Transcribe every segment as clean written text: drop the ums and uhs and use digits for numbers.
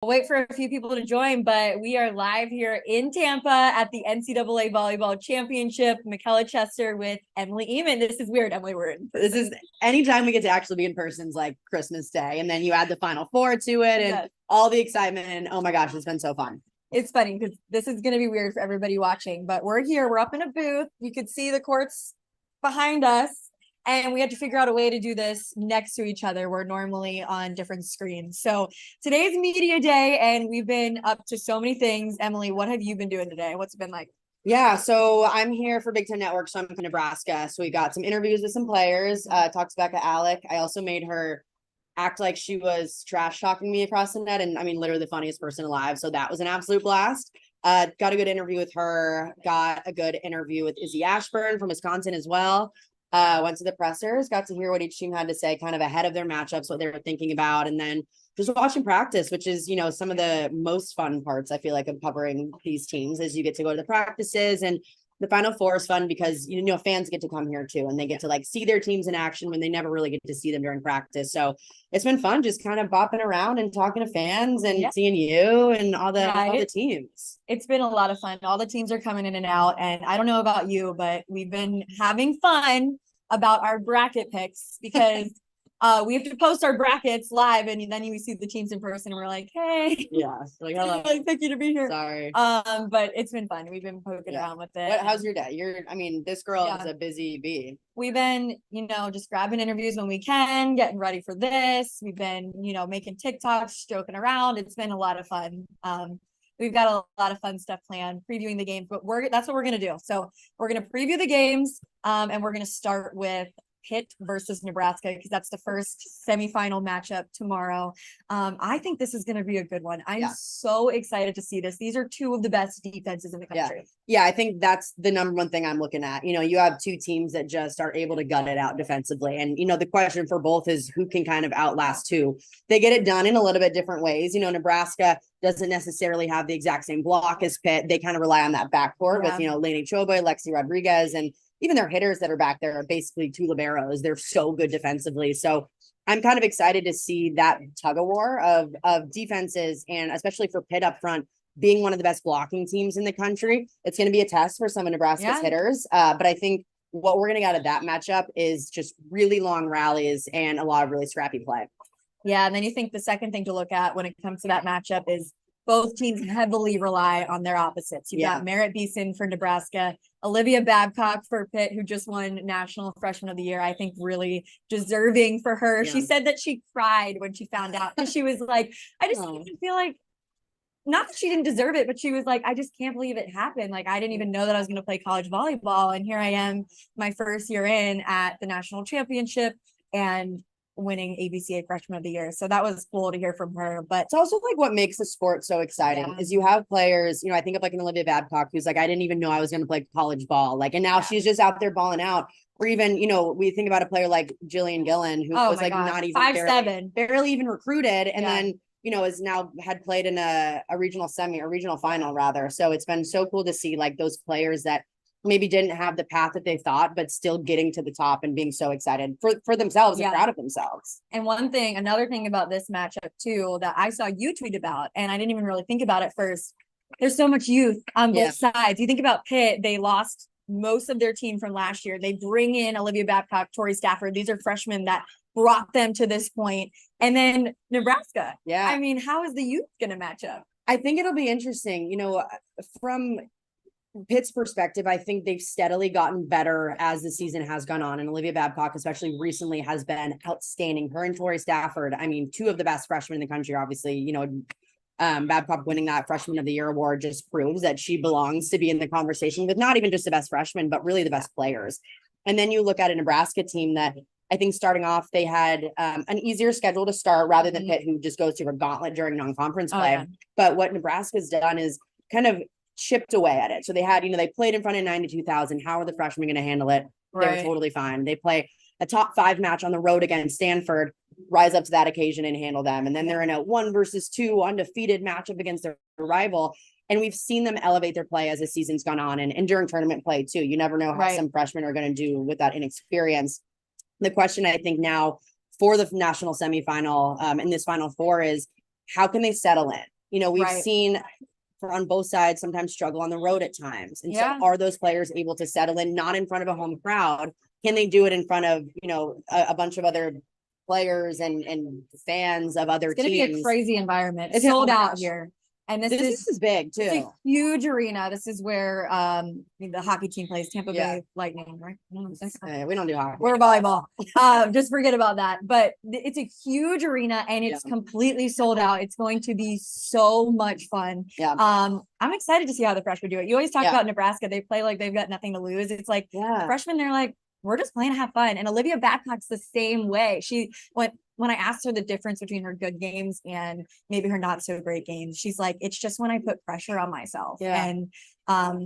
Wait for a few people to join, but we are live here in Tampa at the NCAA Volleyball Championship. Michella Chester with Emily Ehman. This is weird, Emily. This is anytime we get to actually be in person's like Christmas Day, and then you add the Final Four to it and all the excitement. And oh my gosh, it's been so fun. It's funny because this is going to be weird for everybody watching, but we're here. We're up in a booth. You could see the courts behind us. And we had to figure out a way to do this next to each other. We're normally on different screens. So today's media day, and we've been up to so many things. Emily, what have you been doing today? What's it been like? Yeah, so I'm here for Big Ten Network, so I'm from Nebraska. So we got some interviews with some players, talked to Becca Alec. I also made her act like she was trash talking me across the net. And I mean, literally the funniest person alive. So that was an absolute blast. Got a good interview with her, got a good interview with Izzy Ashburn from Wisconsin as well. Went to the pressers, got to hear what each team had to say kind of ahead of their matchups, what they were thinking about, and then just watching practice, which is, some of the most fun parts, I feel like, of covering these teams as you get to go to the practices. And the Final Four is fun because, fans get to come here too, and they get to like see their teams in action when they never really get to see them during practice. So it's been fun just kind of bopping around and talking to fans and seeing you and all the teams. It's been a lot of fun. All the teams are coming in and out. And I don't know about you, but we've been having fun about our bracket picks because we have to post our brackets live, and then you see the teams in person, and we're like, "Hey, like hello, thank you to be here." Sorry, but it's been fun. We've been poking around with it. How's your day? This girl is a busy bee. We've been, just grabbing interviews when we can, getting ready for this. We've been, making TikToks, joking around. It's been a lot of fun. We've got a lot of fun stuff planned, previewing the games, but that's what we're gonna do. So we're gonna preview the games, and we're gonna start with Pitt versus Nebraska because that's the first semifinal matchup tomorrow. I think this is going to be a good one. I'm so excited to see this. These are two of the best defenses in the country. Yeah, I think that's the number one thing I'm looking at. You have two teams that just are able to gut it out defensively. And, the question for both is who can kind of outlast who. They get it done in a little bit different ways. Nebraska doesn't necessarily have the exact same block as Pitt. They kind of rely on that backcourt with, Lainey Choboy, Lexi Rodriguez, and even their hitters that are back there are basically two liberos. They're so good defensively. So I'm kind of excited to see that tug of war of defenses, and especially for Pitt up front, being one of the best blocking teams in the country. It's going to be a test for some of Nebraska's hitters. But I think what we're going to get out of that matchup is just really long rallies and a lot of really scrappy play. Yeah, and then you think the second thing to look at when it comes to that matchup is both teams heavily rely on their opposites. You've got Merritt Beeson for Nebraska, Olivia Babcock for Pitt, who just won National Freshman of the Year. I think really deserving for her. She said that she cried when she found out because she was like, I just feel like, not that she didn't deserve it, but she was like, I just can't believe it happened. Like, I didn't even know that I was going to play college volleyball. And here I am, my first year in at the national championship and winning ABCA Freshman of the Year. So that was cool to hear from her. But it's also like what makes the sport so exciting is you have players, I think of like an Olivia Babcock who's like, I didn't even know I was going to play college ball. Like, and now she's just out there balling out. Or even, we think about a player like Jillian Gillen, who was like not even 5'7", barely even recruited. And then, is now had played in a regional final rather. So it's been so cool to see like those players that maybe didn't have the path that they thought, but still getting to the top and being so excited for themselves and proud of themselves. And another thing about this matchup too, that I saw you tweet about, and I didn't even really think about it first. There's so much youth on both sides. You think about Pitt, they lost most of their team from last year. They bring in Olivia Babcock, Tori Stafford. These are freshmen that brought them to this point. And then Nebraska. Yeah. I mean, how is the youth going to match up? I think it'll be interesting, from Pitt's perspective, I think they've steadily gotten better as the season has gone on. And Olivia Babcock, especially recently, has been outstanding. Her and Tori Stafford, I mean, two of the best freshmen in the country, obviously, Babcock winning that Freshman of the Year award just proves that she belongs to be in the conversation with not even just the best freshmen, but really the best players. And then you look at a Nebraska team that I think starting off, they had an easier schedule to start rather than Pitt, who just goes through a gauntlet during non-conference play. But what Nebraska's done is kind of chipped away at it. So they had, they played in front of 92,000. How are the freshmen going to handle it? They're totally fine. They play a top 5 match on the road against Stanford, rise up to that occasion and handle them. And then they're in a 1 versus 2 undefeated matchup against their rival. And we've seen them elevate their play as the season's gone on and during tournament play too. You never know how some freshmen are going to do with that inexperience. The question I think now for the national semifinal in this Final Four is, how can they settle in? We've Right. seen on both sides sometimes struggle on the road at times. And so are those players able to settle in, not in front of a home crowd? Can they do it in front of, a bunch of other players and fans of other teams? It's going to be a crazy environment. It's sold out here. And this is big too. It's a huge arena. This is where the hockey team plays, Tampa Bay Lightning, right? We don't do hockey. We're volleyball. Just forget about that. But it's a huge arena and it's completely sold out. It's going to be so much fun. Yeah. I'm excited to see how the freshmen do it. You always talk about Nebraska. They play like they've got nothing to lose. It's like freshmen, they're like, we're just playing to have fun. And Olivia Babcock's the same way. She went when I asked her the difference between her good games and maybe her not so great games, she's like, it's just when I put pressure on myself. Yeah. And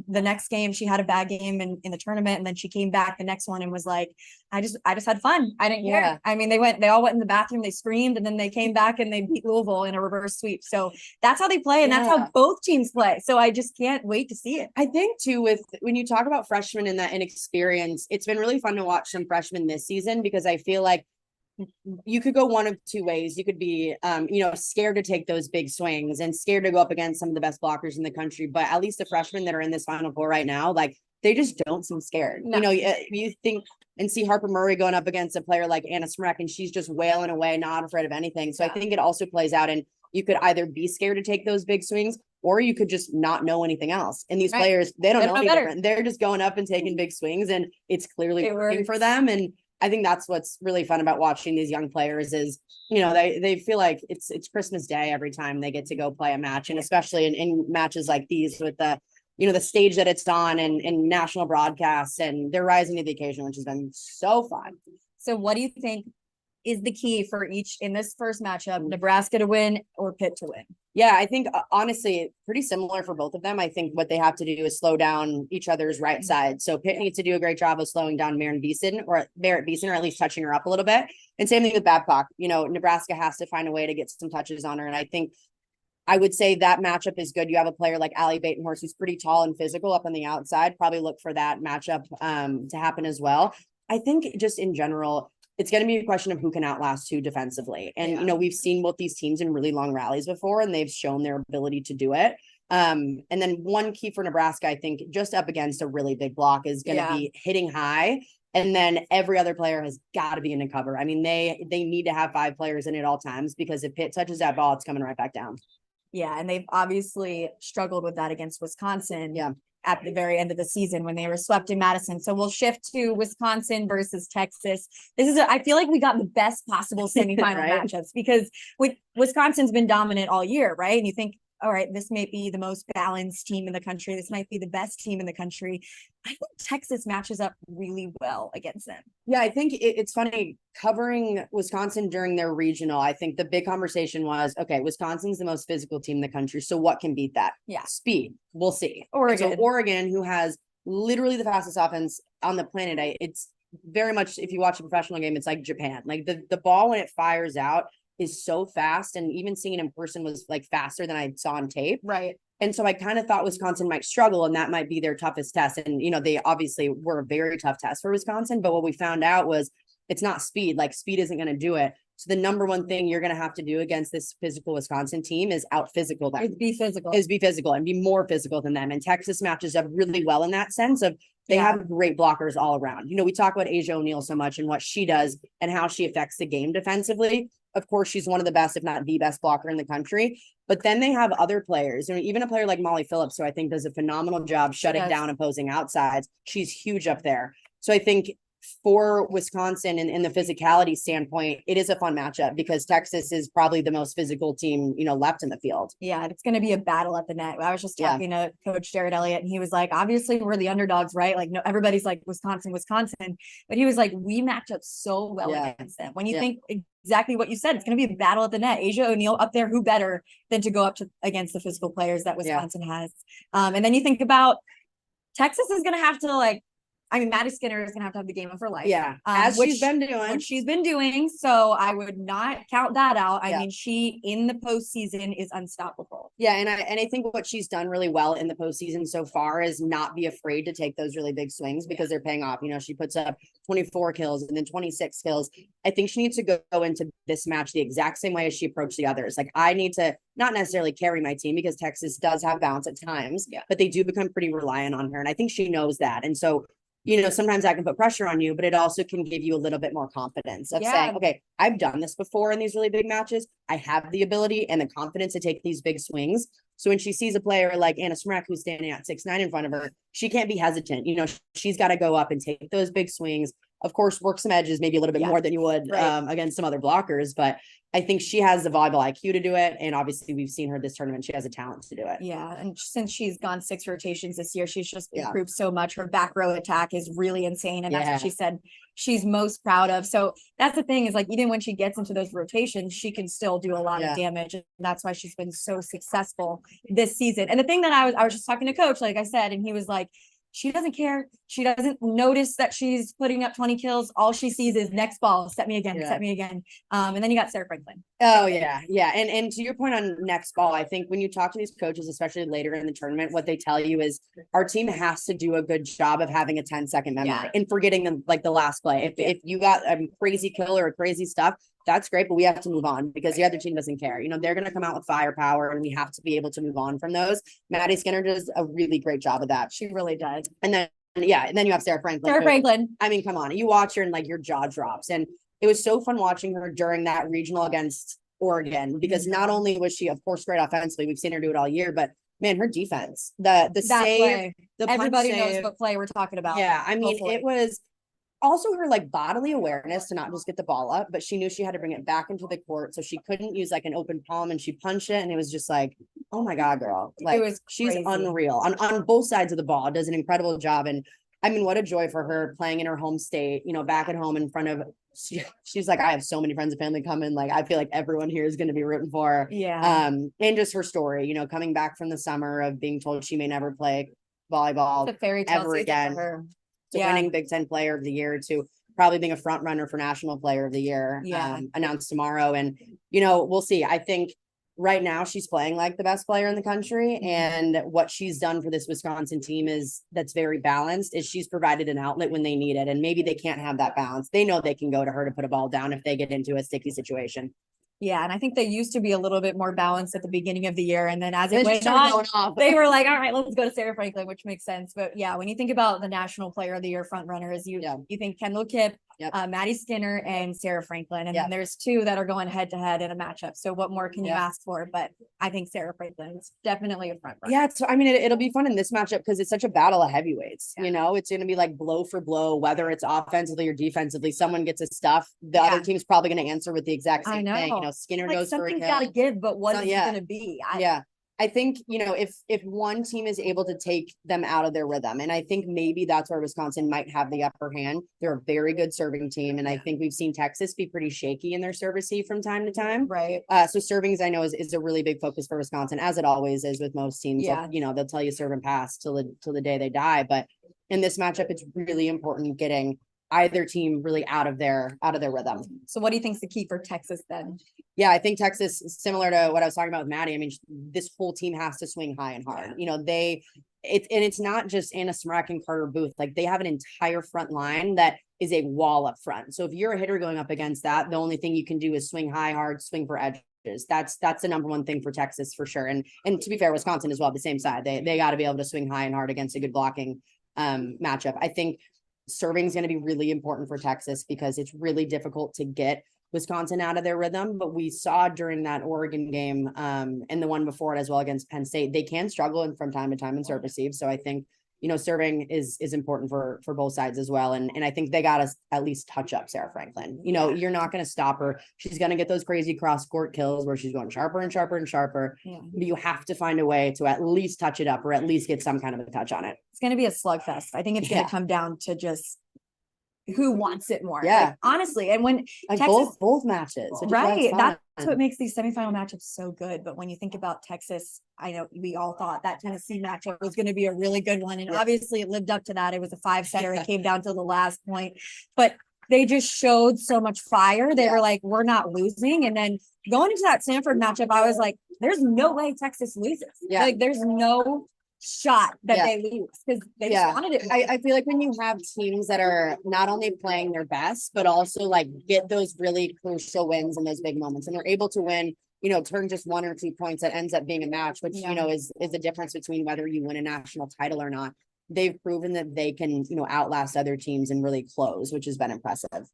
the next game, she had a bad game in the tournament, and then she came back the next one and was like, I just had fun. I didn't care. I mean, they all went in the bathroom, they screamed, and then they came back and they beat Louisville in a reverse sweep. So that's how they play, and that's how both teams play. So I just can't wait to see it. I think too, when you talk about freshmen and that inexperience, it's been really fun to watch some freshmen this season, because I feel like you could go one of two ways. You could be, scared to take those big swings and scared to go up against some of the best blockers in the country. But at least the freshmen that are in this Final Four right now, like, they just don't seem scared. No. You think and see Harper Murray going up against a player like Anna Smrek, and she's just wailing away, not afraid of anything. So I think it also plays out, and you could either be scared to take those big swings, or you could just not know anything else. And these players, they don't know any different. They're just going up and taking big swings, and it's clearly working for them. And I think that's what's really fun about watching these young players is, they feel like it's Christmas Day every time they get to go play a match. And especially in matches like these with the stage that it's on and national broadcasts, and they're rising to the occasion, which has been so fun. So what do you think is the key for each in this first matchup, Nebraska to win or Pitt to win? Yeah, I think honestly, pretty similar for both of them. I think what they have to do is slow down each other's right side. So Pitt needs to do a great job of slowing down Merritt Beeson, or at least touching her up a little bit. And same thing with Babcock. Nebraska has to find a way to get some touches on her. And I think I would say that matchup is good. You have a player like Allie Batenhorst, who's pretty tall and physical up on the outside. Probably look for that matchup to happen as well. I think just in general, it's going to be a question of who can outlast who defensively. And, we've seen both these teams in really long rallies before, and they've shown their ability to do it. And then one key for Nebraska, I think, just up against a really big block is going to be hitting high. And then every other player has got to be in the cover. I mean, they need to have 5 players in at all times, because if Pitt touches that ball, it's coming right back down. Yeah. And they've obviously struggled with that against Wisconsin. Yeah. At the very end of the season when they were swept in Madison. So we'll shift to Wisconsin versus Texas. I feel like we got the best possible semifinal matchups, because Wisconsin's been dominant all year, right? And you think, all right, this may be the most balanced team in the country. This might be the best team in the country. I think Texas matches up really well against them. Yeah, I think it's funny covering Wisconsin during their regional. I think the big conversation was, okay, Wisconsin's the most physical team in the country. So what can beat that? Yeah. Speed. We'll see. Oregon, who has literally the fastest offense on the planet. It's very much, if you watch a professional game, it's like Japan. Like the ball, when it fires out, is so fast, and even seeing it in person was like faster than I saw on tape. Right. And so I kind of thought Wisconsin might struggle, and that might be their toughest test. And, they obviously were a very tough test for Wisconsin, but what we found out was it's not speed. Like, speed isn't going to do it. So the number one thing you're going to have to do against this physical Wisconsin team is out physical them. Is be physical and be more physical than them. And Texas matches up really well in that sense of they have great blockers all around. We talk about Asia O'Neal so much and what she does and how she affects the game defensively. Of course, she's one of the best, if not the best blocker in the country. But then they have other players. Even a player like Molly Phillips, who I think does a phenomenal job shutting down opposing outsides. She's huge up there. So I think for Wisconsin and the physicality standpoint, it is a fun matchup, because Texas is probably the most physical team, left in the field. Yeah, it's going to be a battle at the net. I was just talking to Coach Jared Elliott, and he was like, obviously we're the underdogs, right? Like, no, everybody's like Wisconsin, but he was like, we match up so well against them. When you think exactly what you said, it's going to be a battle at the net. Asia O'Neal up there, who better than to go up against the physical players that Wisconsin has? And then you think about Texas is going to have to Maddie Skinner is going to have the game of her life. Yeah. As she's been doing. So I would not count that out. I mean, she in the postseason is unstoppable. Yeah, and I think what she's done really well in the postseason so far is not be afraid to take those really big swings because they're paying off. You know, she puts up 24 kills and then 26 kills. I think she needs to go into this match the exact same way as she approached the others. Like, I need to not necessarily carry my team because Texas does have balance at times, but they do become pretty reliant on her. And I think she knows that. And so, you know, sometimes that can put pressure on you, but it also can give you a little bit more confidence of saying, okay, I've done this before in these really big matches. I have the ability and the confidence to take these big swings. So when she sees a player like Anna Smrek, who's standing at 6'9" in front of her, she can't be hesitant. You know, she's got to go up and take those big swings. Of course, work some edges, maybe a little bit more than you would against some other blockers, but I think she has the volleyball IQ to do it. And obviously we've seen her this tournament. She has a talent to do it. Yeah. And since she's gone 6 rotations this year, she's just improved so much. Her back row attack is really insane. And that's what she said she's most proud of. So that's the thing, is like, even when she gets into those rotations, she can still do a lot of damage. And that's why she's been so successful this season. And the thing that I was just talking to coach, like I said, and he was like, she doesn't care. She doesn't notice that she's putting up 20 kills. All she sees is next ball, set me again, set me again. And then you got Sarah Franklin. Oh yeah. Yeah. And to your point on next ball, I think when you talk to these coaches, especially later in the tournament, what they tell you is our team has to do a good job of having a 10-second memory and forgetting them, like the last play. If you got a crazy kill or crazy stuff, that's great, but we have to move on because the other team doesn't care. You know, they're going to come out with firepower and we have to be able to move on from those. Maddie Skinner does a really great job of that. She really does. And then you have Sarah Franklin. I mean, come on, you watch her and like your jaw drops. And it was so fun watching her during that regional against Oregon because not only was she, of course, great offensively, we've seen her do it all year, but man, her defense, the save, the everybody knows what play we're talking about. Yeah, I mean, it was also her like bodily awareness to not just get the ball up, but she knew she had to bring it back into the court. So she couldn't use like an open palm and she punched it. And it was just like, oh my God, girl. Like, she's unreal on both sides of the ball, does an incredible job. And I mean, what a joy for her playing in her home state, you know, back at home in front of, she's like, I have so many friends and family coming. Like, I feel like everyone here is going to be rooting for her. Yeah. And just her story, you know, coming back from the summer of being told she may never play volleyball ever again. To winning Big Ten Player of the Year, to probably being a front runner for National Player of the Year, announced tomorrow. And, you know, we'll see. I think right now she's playing like the best player in the country. And what she's done for this Wisconsin team that's very balanced, is she's provided an outlet when they need it. And maybe they can't have that balance. They know they can go to her to put a ball down if they get into a sticky situation. Yeah, and I think they used to be a little bit more balanced at the beginning of the year. And then as it went on, they were like, all right, let's go to Sarah Franklin, which makes sense. But yeah, when you think about the National Player of the Year front runners, you think Kendall Kipp, Maddie Skinner, and Sarah Franklin. And then there's two that are going head to head in a matchup. So what more can you ask for? But I think Sarah Franklin is definitely a front runner. Yeah, so I mean, it'll be fun in this matchup because it's such a battle of heavyweights. You know, it's going to be like blow for blow, whether it's offensively or defensively. Someone gets a stuff, the other team's probably going to answer with the exact same thing. You know, Skinner goes for a kill. Something's got to give, but what is it going to be? I think, you know, if one team is able to take them out of their rhythm, and I think maybe that's where Wisconsin might have the upper hand. They're a very good serving team. And I think we've seen Texas be pretty shaky in their service from time to time. Right. So serving, I know, is a really big focus for Wisconsin, as it always is with most teams. Yeah. You know, they'll tell you serve and pass till the day they die. But in this matchup, it's really important getting either team really out of their rhythm. So what do you think is the key for Texas then? Yeah, I think Texas, similar to what I was talking about with Maddie, I mean, this whole team has to swing high and hard. You know, it's not just Anna Smrek and Carter Booth. Like, they have an entire front line that is a wall up front. So if you're a hitter going up against that, the only thing you can do is swing high, hard, swing for edges. That's the number one thing for Texas for sure. And to be fair, Wisconsin as well, the same side. They got to be able to swing high and hard against a good blocking matchup. I think serving is going to be really important for Texas because it's really difficult to get Wisconsin out of their rhythm. But we saw during that Oregon game and the one before it as well against Penn State, they can struggle from time to time in serve receive. So I think, you know, serving is important for both sides as well. And I think they got to at least touch up Sarah Franklin. You know, you're not going to stop her. She's going to get those crazy cross court kills where she's going sharper and sharper and sharper. But you have to find a way to at least touch it up or at least get some kind of a touch on it. It's going to be a slugfest. I think it's going to come down to just who wants it more. Yeah. Like, honestly. And when like Texas, both matches. Right. That's what makes these semifinal matchups so good. But when you think about Texas, I know we all thought that Tennessee matchup was going to be a really good one. And obviously it lived up to that. It was a 5-setter. It came down to the last point. But they just showed so much fire. They were like, we're not losing. And then going into that Stanford matchup, I was like, there's no way Texas loses. Yeah. Like there's no shot that they lose because they just wanted it. I feel like when you have teams that are not only playing their best, but also like get those really crucial wins in those big moments, and they're able to win, turn just 1 or 2 points that ends up being a match, which, is the difference between whether you win a national title or not. They've proven that they can, outlast other teams and really close, which has been impressive.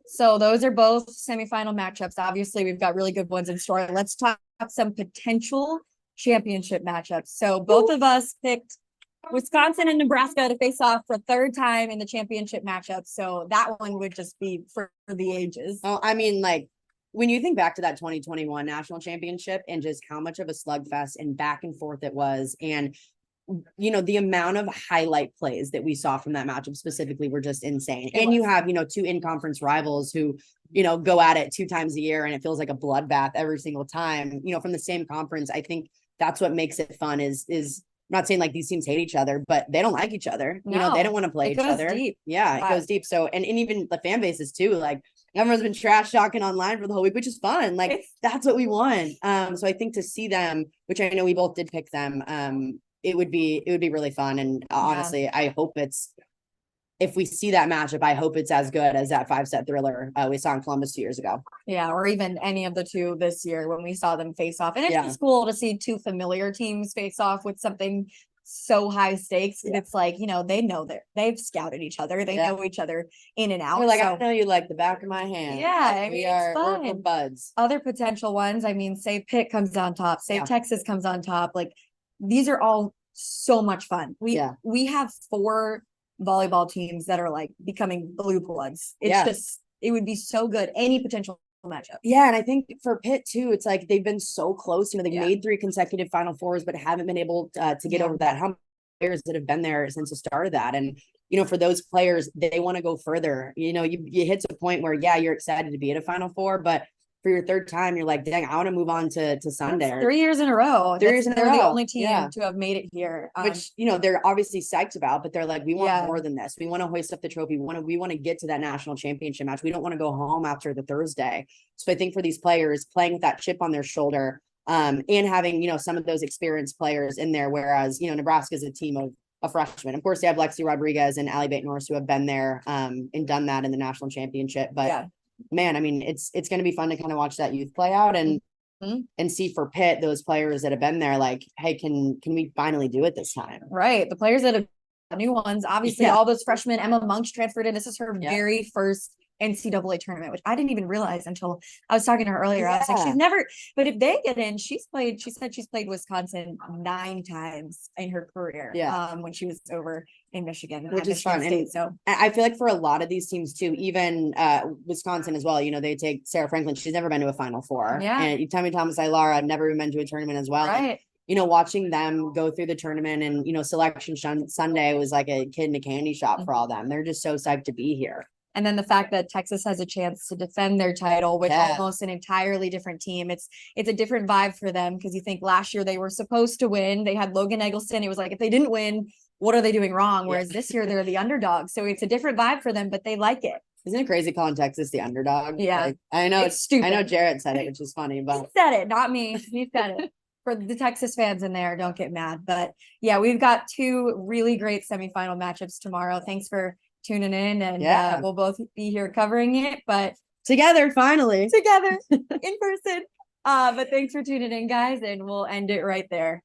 So those are both semifinal matchups. Obviously, we've got really good ones in store. Let's talk some potential championship matchups. So both of us picked Wisconsin and Nebraska to face off for 3rd time in the championship matchup. So that one would just be for the ages. Oh, I mean, like when you think back to that 2021 national championship and just how much of a slugfest and back and forth it was, and the amount of highlight plays that we saw from that matchup specifically were just insane. And you have, 2 in-conference rivals who, go at it 2 times a year, and it feels like a bloodbath every single time, from the same conference. I think that's what makes it fun is I'm not saying like these teams hate each other, but they don't like each other. They don't want to play each other. Deep. Yeah, it goes deep. So, and even the fan bases too, like everyone's been trash talking online for the whole week, which is fun. Like that's what we want. So I think to see them, which I know we both did pick them, it would be really fun. And honestly, I hope if we see that matchup, I hope it's as good as that 5-set thriller we saw in Columbus 2 years ago. Yeah, or even any of the 2 this year when we saw them face off. And it's just cool to see 2 familiar teams face off with something so high stakes. Yeah. It's like, they know they've scouted each other. They know each other in and out. They're like, I know you like the back of my hand. Yeah, we're buds. Other potential ones, I mean, say Pitt comes on top, say Texas comes on top. Like these are all so much fun. We have 4 volleyball teams that are like becoming blue bloods. It's just, it would be so good. Any potential matchup. Yeah. And I think for Pitt too, it's like they've been so close. They've made 3 consecutive Final Fours, but haven't been able to get over that hump. Players that have been there since the start of that. And, for those players, they want to go further. You hit to a point where, you're excited to be at a Final Four, but for your 3rd time, you're like, dang, I want to move on to Sunday. That's 3 years in a row. They're the only team to have made it here. Which, they're obviously psyched about, but they're like, we want more than this. We want to hoist up the trophy. We want to get to that national championship match. We don't want to go home after the Thursday. So I think for these players playing with that chip on their shoulder, and having, some of those experienced players in there, whereas, Nebraska is a team of freshmen. Of course, they have Lexi Rodriguez and Allie Bates-Norris who have been there and done that in the national championship. But man, I mean, it's going to be fun to kind of watch that youth play out and see for Pitt, those players that have been there, like, hey, can we finally do it this time? Right. The players that have new ones, obviously all those freshmen. Emma Monk's transferred in. This is her very first NCAA tournament, which I didn't even realize until I was talking to her earlier. I was like, she's never, but if they get in, she said she's played Wisconsin 9 times in her career. When she was over in Michigan, which is fun. State, so I feel like for a lot of these teams too, even Wisconsin as well, they take Sarah Franklin. She's never been to a Final Four. And Tammy Thomas-Ilar, I've never even been to a tournament as well. Right. Watching them go through the tournament and, selection Sunday was like a kid in a candy shop for all them. They're just so psyched to be here. And then the fact that Texas has a chance to defend their title with almost an entirely different team. It's a different vibe for them because you think last year they were supposed to win. They had Logan Eggleston. It was like, if they didn't win, what are they doing wrong? Whereas this year they're the underdog. So it's a different vibe for them, but they like it. Isn't it crazy calling Texas the underdog? Yeah. Like, I know it's stupid. I know Jarrett said it, which is funny, but he said it, not me. He said it. For the Texas fans in there, don't get mad. But yeah, we've got 2 really great semifinal matchups tomorrow. Thanks for tuning in, and we'll both be here covering it, but together finally in person. But thanks for tuning in, guys, and we'll end it right there.